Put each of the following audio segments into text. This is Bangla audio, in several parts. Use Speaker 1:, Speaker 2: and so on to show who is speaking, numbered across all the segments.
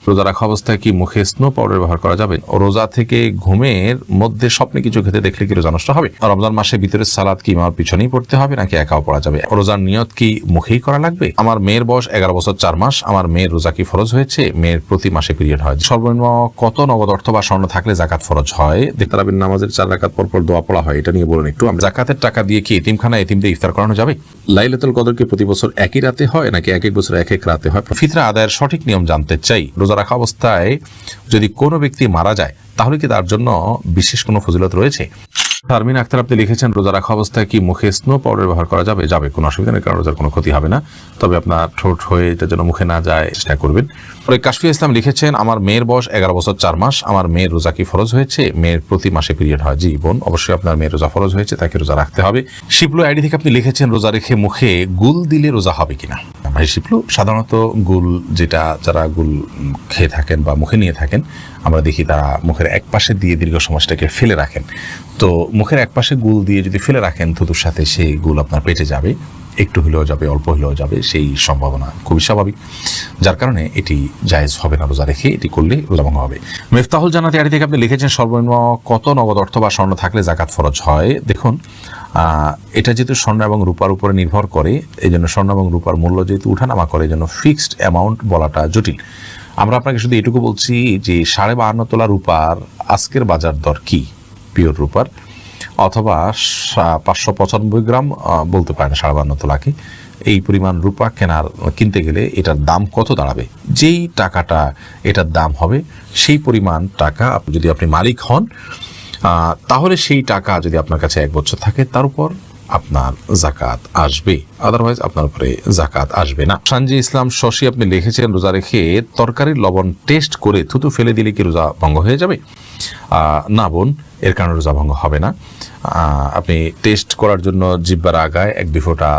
Speaker 1: রোজা রাখা অবস্থায় কি মুখে স্নো পাউডার ব্যবহার করা যাবে? রোজা থেকে ঘুমের মধ্যে স্বপ্নে কিছু খেতে দেখলে কি রোজা নষ্ট হবে? রমজান মাসে ভিতরের সালাদ কি ইমামের পিছনেই পড়তে হবে নাকি একাও পড়া যাবে? রোজার নিয়ত কি মুখেই করা লাগবে? আমার মেয়ের বয়স 11 বছর 4 মাস। আমার মেয়ের রোজা কি ফরজ হয়েছে? মেয়ের প্রতি মাসে পিরিয়ড হয়। সর্বনিম্ন কত নগদ অর্থ বা স্বর্ণ থাকলে জাকাত ফরজ হয়? তারাবির নামাজের 4 রাকাত পর পর দোয়া পড়া হয়, এটা নিয়ে বলুন একটু। জাকাতের টাকা দিয়ে কি এতিমখানা এতিমদের ইফতার করানো যাবে? লাইলাতুল কদর কি প্রতি বছর একই রাতে হয় নাকি এক এক বছর এক এক রাতে হয়? ফিতরা আদায়ের সঠিক নিয়ম জানতে চাই। রোজা রাখা অবস্থায় যদি কোনো ব্যক্তি মারা যায় তাহলে কি তার জন্য বিশেষ কোনো ফজিলত রয়েছে? শারমিন আক্তার আপনি লিখেছেন, রোজা রাখা অবস্থায় কি মুখে স্নো পাউডার ব্যবহার করা যাবে? যাবে, কোনো অসুবিধা নেই, কারণ রোজার কোনো ক্ষতি হবে না। তবে আপনার ঠোঁট হয়ে এটা যেন মুখে না যায় চেষ্টা করবেন। কাশফিয়া ইসলাম লিখেছেন, আমার মেয়ের বয়স 11 বছর 4 মাস। আমার মেয়ের রোজা কি ফরজ হয়েছে? মেয়ের প্রতি মাসে পিরিয়ড হয়। জি বোন, অবশ্যই আপনার মেয়ের রোজা ফরজ হয়েছে, তাকে রোজা রাখতে হবে। শিপলু আইডি থেকে আপনি লিখেছেন, রোজা রেখে মুখে গুল দিলে রোজা হবে কিনা? ভাই শিপলু, সাধারণত গুল যেটা যারা গুল খেয়ে থাকেন বা মুখে নিয়ে থাকেন, আমরা দেখি তারা মুখের এক পাশে দিয়ে দীর্ঘ সময়টাকে ফেলে রাখেন। তো মুখের এক পাশে গুল দিয়ে যদি ফেলে রাখেন থুতুর সাথে, সেই গুল আপনার পেটে যাবে, একটু হলেও যাবে, অল্প হলেও যাবে, সেই সম্ভাবনা খুবই স্বাভাবিক। যার কারণে এটি জায়েজ হবে না, রোজা রেখে এটি করলে রোজা ভঙ্গ হবে। মিফতাহুল জান্নাত আড়ি থেকে আপনি লিখেছেন, সর্বনিম্ন কত নগদ অর্থ বা স্বর্ণ থাকলে জাকাত ফরজ হয়? দেখুন, এটা যেহেতু স্বর্ণ এবং রূপার উপরে নির্ভর করে, এই জন্য স্বর্ণ এবং রূপার মূল্য যেহেতু উঠানামা করে, এই জন্য ফিক্সড অ্যামাউন্ট বলাটা জটিল। আমরা আপনাকে শুধু এটুকু বলছি যে 52.5 তোলা রূপার আজকের বাজার দর কি পিওর রূপার, অথবা 595 গ্রাম বলতে পারেন 52.5 তোলাকে, এই পরিমাণ রূপা কিনতে গেলে এটার দাম কত দাঁড়াবে? যেই টাকাটা এটার দাম হবে সেই পরিমাণ টাকা যদি আপনি মালিক হন, তাহলে সেই টাকা যদি আপনার কাছে 1 বছর থাকে তার উপর আপনার জাকাত আসবে, আদারওয়াইজ আপনার উপরে জাকাত আসবে না। সানজি ইসলাম শশী আপনি লিখেছেন, রোজা রেখে তরকারির লবণ টেস্ট করে থুতু ফেলে দিলে কি রোজা ভঙ্গ হয়ে যাবে? না বোন, এর কারণে রোজা ভঙ্গ হবে না। আপনি টেস্ট করার জন্য জিহ্বার আগায় 1-2 ফোঁটা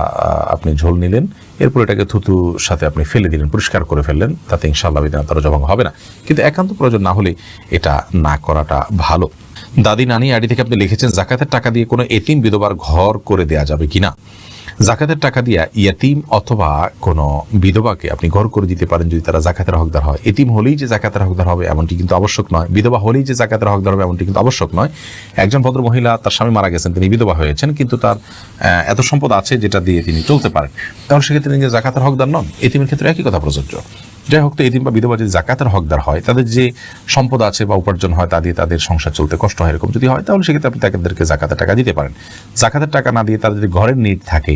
Speaker 1: আপনি ঝোল নিলেন, এরপর এটাকে থুতুর সাথে আপনি ফেলে দিলেন, পরিষ্কার করে ফেললেন, তাতে ইনশাআল্লাহ তার রোজা ভঙ্গ হবে না। কিন্তু একান্ত প্রয়োজন না হলে এটা না করাটা ভালো। দাদি নানি আইডি থেকে আপনি লিখেছেন, জাকাতের টাকা দিয়ে কোনো এতিম বিধবার ঘর করে দেয়া যাবে কিনা? জাকাতের টাকা দিয়ে ইয়াতিম অথবা কোনো বিধবাকে আপনি ঘর করে দিতে পারেন যদি তারা জাকাতের হকদার হয়। এতিম হলেই যে জাকাতের হকদার হবে এমনটি কিন্তু আবশ্যক নয়, বিধবা হলেই যে জাকাতের হকদার হবে এমনটি কিন্তু আবশ্যক নয়। একজন ভদ্র মহিলা, তার স্বামী মারা গেছেন, তিনি বিধবা হয়েছেন, কিন্তু তার এত সম্পদ আছে যেটা দিয়ে তিনি চলতে পারেন, তাহলে সেক্ষেত্রে তিনি যে জাকাতের হকদার নন। এতিমের ক্ষেত্রে একই কথা প্রযোজ্য। যাই হোক, তো এতিম বা বিধবা যদি জাকাতের হকদার হয়, তাদের যে সম্পদ আছে বা উপার্জন হয় তা দিয়ে তাদের সংসার চলতে কষ্ট হয়, এরকম যদি হয়, তাহলে সেক্ষেত্রে আপনি তাদেরকে জাকাতের টাকা দিতে পারেন। জাকাতের টাকা না দিয়ে তাদের যদি ঘরের নিড থাকে,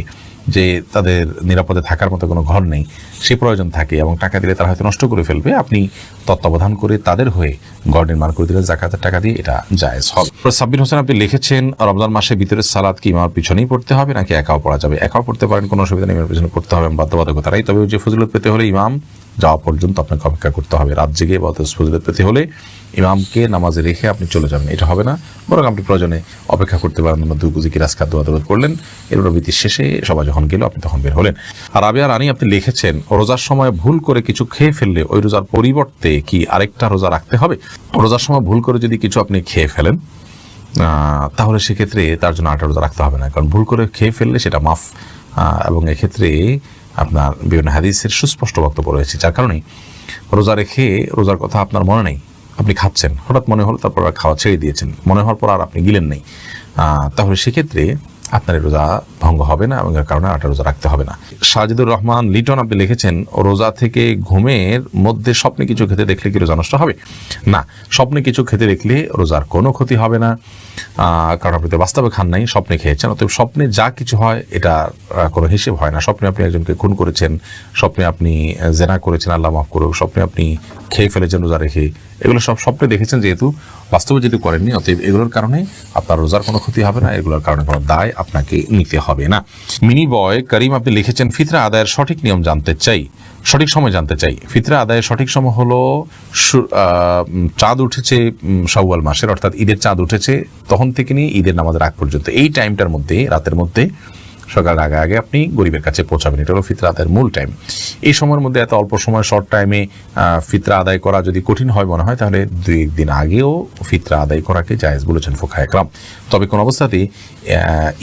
Speaker 1: যে তাদের নিরাপদে থাকার মতো কোনো ঘর নেই, সে প্রয়োজন থাকে এবং টাকা দিলে তারা হয়তো নষ্ট করে ফেলবে, আপনি তত্ত্বাবধান করে তাদের হয়ে ঘর নির্মাণ করে দিলে জাকাতের টাকা দিয়ে এটা জায়েজ হবে। সাব্বির হোসেন আপনি লিখেছেন, রমজান মাসে ভিতরের সালাদ কি ইমামের পিছনেই পড়তে হবে নাকি একাও পড়া যাবে? একাও পড়তে পারেন, কোনো অসুবিধা নেই, ইমামের পিছনে পড়তে হবে বাধ্যবাধকতা নাই। তবে যে ফজিলত পেতে হলে ইমাম যাওয়া পর্যন্ত আপনাকে অপেক্ষা করতে হবে। রাত জেগে বা ফজিলত পেতে হলে ইমামকে নামাজে রেখে আপনি চলে যাবেন, এটা হবে না। বরং আপনি প্রয়োজনে অপেক্ষা করতে পারেন, দুগুজি রাজকাত দোয়া দরুদ পড়লেন, এরপর বিতির শেষে সবাই যখন গেল আপনি তখন বের হলেন। আর রাবিয়া রানী আপনি লিখেছেন, রোজার সময় ভুল করে কিছু খেয়ে ফেললে ওই রোজার পরিবর্তে কি আরেকটা রোজা রাখতে হবে? রোজার সময় ভুল করে যদি কিছু আপনি খেয়ে ফেলেন, তাহলে সেক্ষেত্রে তার জন্য আরেকটা রোজা রাখতে হবে না, কারণ ভুল করে খেয়ে ফেললে সেটা মাফ। এবং এক্ষেত্রে আপনার বিভিন্ন হাদিসের সুস্পষ্ট বক্তব্য রয়েছে, যার কারণে রোজা রেখে রোজার কথা আপনার মনে নেই, আপনি খাচ্ছেন, হঠাৎ মনে হলো, তারপর আর খাওয়া ছেড়ে দিয়েছেন, মনে হওয়ার পর আর আপনি গিলেন নেই, তাহলে সেক্ষেত্রে আপনার রোজা ভঙ্গ হবে না এবং এর কারণে আরেকটা রোজা রাখতে হবে না। সাজিদুর রহমান লিটন আপনি লিখেছেন, রোজা থেকে ঘুমের মধ্যে স্বপ্নে কিছু খেতে দেখলে কি রোজা নষ্ট হবে? না, স্বপ্নে কিছু খেতে দেখলে রোজার কোনো ক্ষতি হবে না, কারণ আপনি তো বাস্তবে খান নাই, স্বপ্নে খেয়েছেন। অতএব স্বপ্নে যা কিছু হয় এটা কোনো হিসেব হয় না। স্বপ্নে আপনি একজনকে খুন করেছেন, স্বপ্নে আপনি জেনা করেছেন, আল্লাহ মাফ করুক, স্বপ্নে আপনি খেয়ে ফেলেছেন রোজা রেখে, এগুলো সব স্বপ্নে দেখেছেন, যেহেতু বাস্তবে যেহেতু করেননি, অতএব এগুলোর কারণে আপনার রোজার কোনো ক্ষতি হবে না, এগুলোর কারণে কোনো দায় আপনাকে নিতে হবে না। মিনি বয় করিম আপনি লিখেছেন, ফিতরা আদায়ের সঠিক নিয়ম জানতে চাই, সঠিক সময় জানতে চাই। ফিতরা আদায়ের সঠিক সময় হলো চাঁদ উঠেছে শাওয়াল মাসের, অর্থাৎ ঈদের চাঁদ উঠেছে তখন থেকে নিয়ে ঈদের নামাজের আগ পর্যন্ত, এই টাইমটার মধ্যে, রাতের মধ্যে, সকাল আগে আগে আপনি গরিবের কাছে পৌঁছাবেন, এটা হলো ফিতরা আদায়ের মূল টাইম। এই সময়ের মধ্যে এত অল্প সময়, শর্ট টাইমে ফিতরা আদায় করা যদি কঠিন হয় মনে হয়, তাহলে 2 দিন আগেও ফিতরা আদায় করাকে জায়েজ বলেছেন ফুকাহায়ে কেরাম। তবে কোন অবস্থাতেই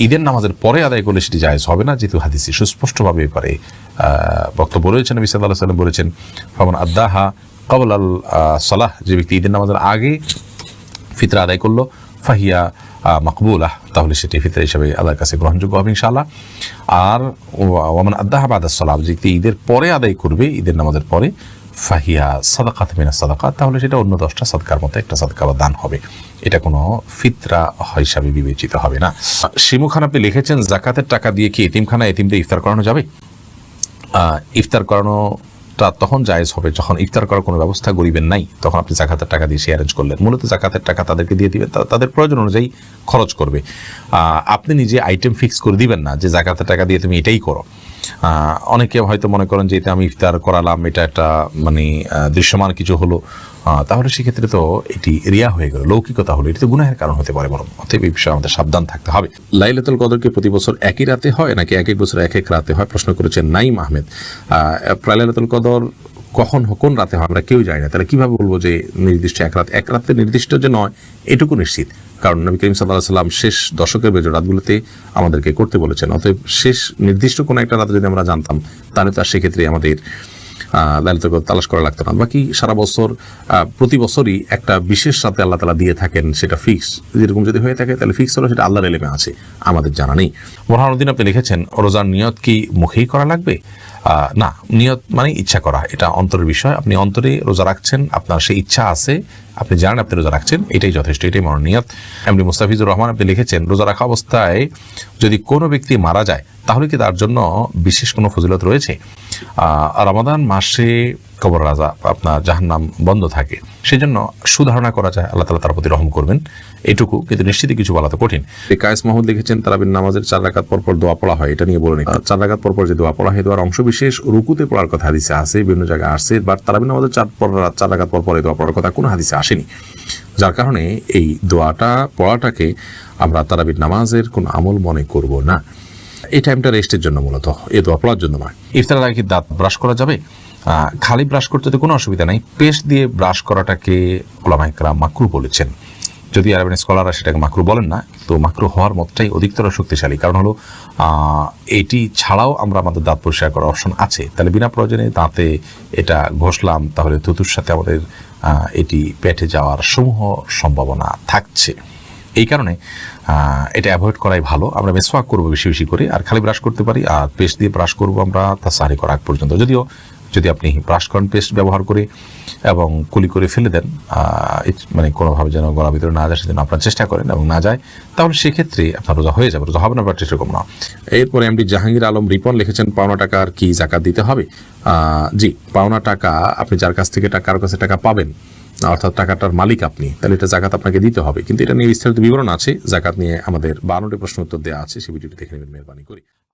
Speaker 1: ঈদের নামাজের পরে আদায় করলে সেটি জায়েজ হবে না, যেহেতু হাদিসে সুস্পষ্টভাবে ব্যাপারে বক্তব্য রয়েছেন। নবী সাল্লাল্লাহু আলাইহি ওয়াসাল্লাম বলেছেন, ফামান আদ্দাহা ক্বাবলা আল সালাহ, যে ব্যক্তি ঈদের নামাজের আগে ফিতরা আদায় করলো, ফাহিয়া মাকবুলাহ, তাহলে সেটি ফিতরা হিসাবে আল্লাহর কাছে গ্রহণযোগ্য হবে ইনশাআল্লাহ। আর ওয়ামান আদাহা বাদা সালাহ, যে ব্যক্তি ঈদের পরে আদায় করবে, ঈদের নামাজের পরে, ফাহিয়া সাদাকাত মিনাস সাদাকাত, তাহলে সেটা অন্য 10টা সাদকার মতো একটা সাদকা বা দান হবে, এটা কোনো ফিতরা হিসাবে বিবেচিত হবে না। শিমু খান আপনি লিখেছেন, যাকাতের টাকা দিয়ে কি এতিমখানা এতিমদের ইফতার করানো যাবে? ইফতার করানোটা তখন জায়েজ হবে যখন ইফতার করার কোনো ব্যবস্থা গরিবের নাই, তখন আপনি যাকাতের টাকা দিয়ে সে অ্যারেঞ্জ করলেন। মূলত যাকাতের টাকা তাদেরকে দিয়ে দিবেন, তাদের প্রয়োজন অনুযায়ী খরচ করবে। আপনি নিজে আইটেম ফিক্স করে দিবেন না যে যাকাতের টাকা দিয়ে তুমি এটাই করো। অনেকে হয়তো মনে করেন যে এটা আমি ইফতার করালাম, এটা একটা মানে দৃশ্যমান কিছু হলো, তাহলে সেক্ষেত্রে তো এটি রিয়া হয়ে গেল, লৌকিকতা হলো, এটি তো গুনাহের কারণ হতে পারে। বরং অতএব এই বিষয়ে আমাদের সাবধান থাকতে হবে। লাইলাতুল কদরকে প্রতি বছর একই রাতে হয় নাকি এক এক বছর এক এক রাতে হয়, প্রশ্ন করেছেন নাইম আহমেদ। লাইলাতুল কদর কখন কোন রাতে হয় আমরা কেউ জানি না, তাহলে কিভাবে বলবো যে নির্দিষ্ট এক রাতে নির্দিষ্ট যে নয় এটুকু নিশ্চিত, কারণ নবী করিম সাল্লাল্লাহু আলাইহি ওয়াসাল্লাম শেষ দশকের বেজর রাতগুলোতে আমাদেরকে করতে বলেছেন। অতএব শেষ নির্দিষ্ট কোনো একটা রাতে যদি আমরা জানতাম তাহলে তার সেক্ষেত্রে আমাদের লাইলাতুল কদর তালাশ করা লাগতো না। বাকি সারা বছর প্রতি বছরই একটা বিশেষ রাতে আল্লাহ তাআলা দিয়ে থাকেন, সেটা ফিক্স, যেরকম যদি হয়ে থাকে তাহলে ফিক্স হলো, সেটা আল্লাহর ইলমে আছে, আমাদের জানা নেই। বোরহানুদ্দিন আপনি লিখেছেন, রোজার নিয়ত কি মুখেই করা লাগবে? না, নিয়ত মানে ইচ্ছা করা, এটা অন্তরের বিষয়। আপনি অন্তরে রোজা রাখছেন, আপনার সেই ইচ্ছা আছে, আপনি জানেন আপনি রোজা রাখছেন, এটাই যথেষ্ট, এটাই মনোনিয়ত। এমনি মুস্তাফিজুর রহমান আপনি লিখেছেন, রোজা রাখা অবস্থায় যদি কোনো ব্যক্তি মারা যায় তাহলে কি তার জন্য বিশেষ কোনো ফজিলত রয়েছে? রমাদান মাসে কবর রাজা আপনার জাহান্নাম বন্ধ থাকে, সেজন্য সুধারণা করা যায় আল্লাহ তাআলা তার প্রতি রহম করবেন, এটুকু, কিন্তু নিশ্চিত কিছু বলা তো কঠিন। কায়েস মাহমুদ লিখেছেন, তারাবির নামাজের 4 রাকাত পরপর দোয়া পড়া হয়, এটা নিয়ে বলুন। 4 রাকাত পরপর যে দোয়া পড়া হয়, দোয়ার অংশ বিশেষ রুকুতে পড়ার কথা হাদিসে আছে, বিভিন্ন জায়গায় আসছে, বাট তারাবির নামাজের 4 রাকাত পরপর এই দোয়া পড়ার কথা কোনো হাদিসে আসেনি, যার কারণে এই দোয়াটা পড়াটাকে আমরা তারাবির নামাজের কোনো আমল মনে করব না। এই টাইমটা রেস্টের জন্য, মূলত এই দোয়া পড়ার জন্য নয়। ইফতারের আগে দাঁত ব্রাশ করা যাবে? খালি ব্রাশ করতে তো কোনো অসুবিধা নাই, পেস্ট দিয়ে ব্রাশ করাটাকে উলামায়ে কেরাম মাকরু বলেছেন। যদি আরবেন স্কলাররা সেটাকে মাকরু বলেন না, তো মাকরু হওয়ার মতটাই অধিকতর শক্তিশালী, কারণ হলো এটি ছাড়াও আমরা আমাদের দাঁত পরিষ্কার করার অপশন আছে। তাহলে বিনা প্রয়োজনে দাঁতে এটা ঘষলাম, তাহলে থুতুর সাথে আমাদের এটি পেটে যাওয়ার সমূহ সম্ভাবনা থাকছে। এই কারণে এটা অ্যাভয়েড করাই ভালো। আমরা মেসওয়াক করবো বেশি বেশি করে, আর খালি ব্রাশ করতে পারি, আর পেস্ট দিয়ে ব্রাশ করবো আমরা তা সারি করা আগ পর্যন্ত। যদিও যদি আপনি ব্রাশ করেন পেস্ট ব্যবহার করে এবং কুলি করে ফেলে দেন, মানে কোনোভাবে যেন গলার ভিতরে না যায় সেজন্য আপনার চেষ্টা করেন এবং না যায়, তাহলে সেক্ষেত্রে আপনার রোজা হয়ে যাবে, রোজা হবে না, বাট এরকম না। এরপরে এমডি জাহাঙ্গীর আলম রিপন লিখেছেন, পাওনা টাকার কি যাকাত দিতে হবে? জি, পাওনা টাকা আপনি যার কাছ থেকে কারো কাছে টাকা পাবেন, অর্থাৎ টাকাটার মালিক আপনি, তাহলে এটা যাকাত আপনাকে দিতে হবে। কিন্তু এটা নিয়ে বিস্তারিত বিবরণ আছে, যাকাত নিয়ে আমাদের 12টি প্রশ্ন উত্তর দেওয়া আছে, সেই ভিডিওটি দেখে নেবেন, মেহরবানি করি।